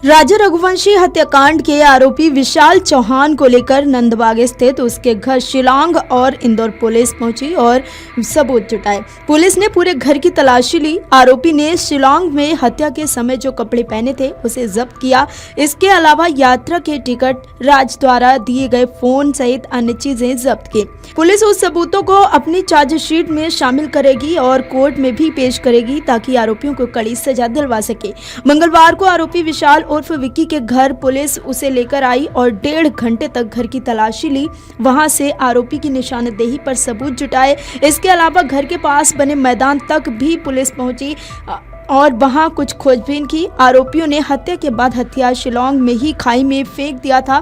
राजा रघुवंशी हत्याकांड के आरोपी विशाल चौहान को लेकर नंदबाग स्थित उसके घर शिलांग और इंदौर पुलिस पहुंची और सबूत जुटाए। पुलिस ने पूरे घर की तलाशी ली। आरोपी ने शिलांग में हत्या के समय जो कपड़े पहने थे उसे जब्त किया। इसके अलावा यात्रा के टिकट, राज द्वारा दिए गए फोन सहित अन्य चीजें जब्त की। पुलिस उस सबूतों को अपनी चार्जशीट में शामिल करेगी और कोर्ट में भी पेश करेगी ताकि आरोपियों को कड़ी सजा दिलवा सके। मंगलवार को आरोपी विशाल उर्फ विक्की के घर पुलिस उसे लेकर आई और 1.5 घंटे तक घर की तलाशी ली। वहां से आरोपी की निशानदेही पर सबूत जुटाए। इसके अलावा घर के पास बने मैदान तक भी पुलिस पहुंची और वहां कुछ खोजबीन की। आरोपियों ने हत्या के बाद हथियार शिलांग में ही खाई में फेंक दिया था।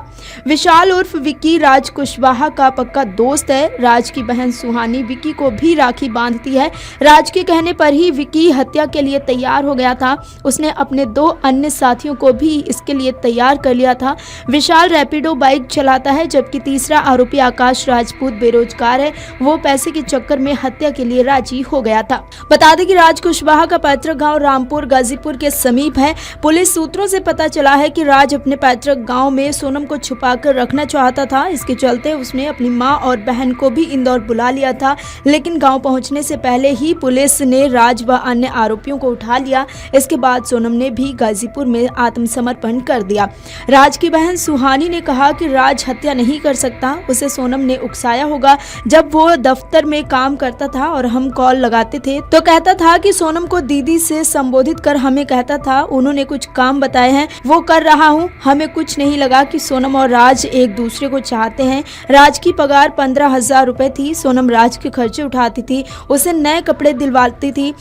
विशाल उर्फ विक्की राज कुशवाहा का पक्का दोस्त है। राज की बहन सुहानी विक्की को भी राखी बांधती है। राज के कहने पर ही विक्की हत्या के लिए तैयार हो गया था। उसने अपने 2 अन्य साथियों को भी इसके लिए तैयार कर लिया था। विशाल रैपिडो बाइक चलाता है, जबकि तीसरा आरोपी आकाश राजपूत बेरोजगार है। वो पैसे के चक्कर में हत्या के लिए राजी हो गया था। बता दें कि राज कुशवाहा का पैतृक गांव रामपुर गाजीपुर के समीप है। पुलिस सूत्रों से पता चला है कि राज अपने पैतृक गांव में सोनम को छुपाकर रखना चाहता था। इसके चलते उसने अपनी मां और बहन को भी इंदौर बुला लिया था, लेकिन गांव पहुंचने से पहले ही पुलिस ने राज व अन्य आरोपियों को उठा लिया। इसके बाद सोनम ने भी गाजीपुर में आत्मसमर्पण कर दिया। राज की बहन सुहानी ने कहा कि राज हत्या नहीं कर सकता, उसे सोनम ने उकसाया होगा। जब वो दफ्तर में काम करता था और हम कॉल लगाते थे तो कहता था कि सोनम को दीदी से संबोधित कर हमें कहता था। उन्होंने कुछ काम बताए हैं, वो कर रहा हूँ। हमें कुछ नहीं लगा कि सोनम और राज एक दूसरे को चाहते हैं। राज की पगार 15,000 रुपए थी। सोनम राज के खर्चे उठाती थी, उसे नए कपड़े दिलवाती थी।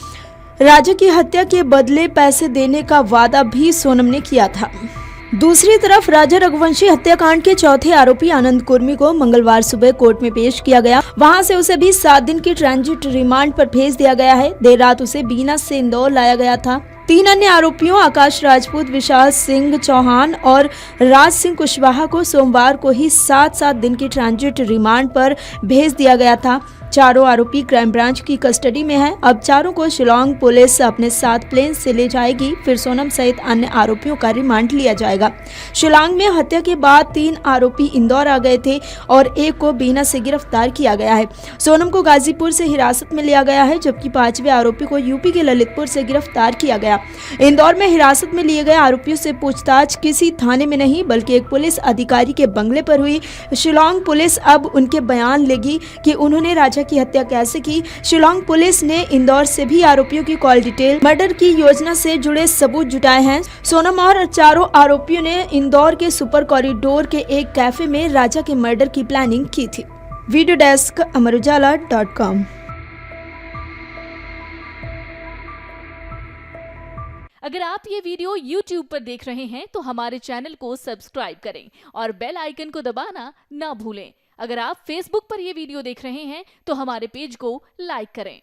राजा की हत्या के बदले पैसे देने का वादा भी सोनम ने किया था। दूसरी तरफ राजा रघुवंशी हत्याकांड के चौथे आरोपी आनंद कुर्मी को मंगलवार सुबह कोर्ट में पेश किया गया। वहां से उसे भी 7 दिन की ट्रांजिट रिमांड पर भेज दिया गया है। देर रात उसे बीना से इंदौर लाया गया था। 3 अन्य आरोपियों आकाश राजपूत, विशाल सिंह चौहान और राज सिंह कुशवाहा को सोमवार को ही 7-7 दिन की ट्रांजिट रिमांड पर भेज दिया गया था। चारों आरोपी क्राइम ब्रांच की कस्टडी में हैं। अब चारों को शिलांग पुलिस अपने साथ प्लेन से ले जाएगी। फिर सोनम सहित अन्य आरोपियों का रिमांड लिया जाएगा। शिलांग में हत्या के बाद 3 आरोपी इंदौर आ गए थे और एक को बीना से गिरफ्तार किया गया है। सोनम को गाजीपुर से हिरासत में लिया गया है, जबकि 5वें आरोपी को यूपी के ललितपुर से गिरफ्तार किया गया। इंदौर में हिरासत में लिए गए आरोपियों से पूछताछ किसी थाने में नहीं बल्कि एक पुलिस अधिकारी के बंगले पर हुई। शिलांग पुलिस अब उनके बयान लेगी कि उन्होंने राजा की हत्या कैसे की। शिलांग पुलिस ने इंदौर से भी आरोपियों की कॉल डिटेल, मर्डर की योजना से जुड़े सबूत जुटाए हैं। सोनम और चारों आरोपियों ने इंदौर के सुपर कॉरिडोर के एक कैफे में राजा के मर्डर की प्लानिंग की थी। Video desk Amarujala dot com. अगर आप ये वीडियो YouTube पर देख रहे हैं तो हमारे चैनल को सब्सक्राइब करें और बेल आइकन को दबाना ना भूलें। अगर आप Facebook पर ये वीडियो देख रहे हैं तो हमारे पेज को लाइक करें।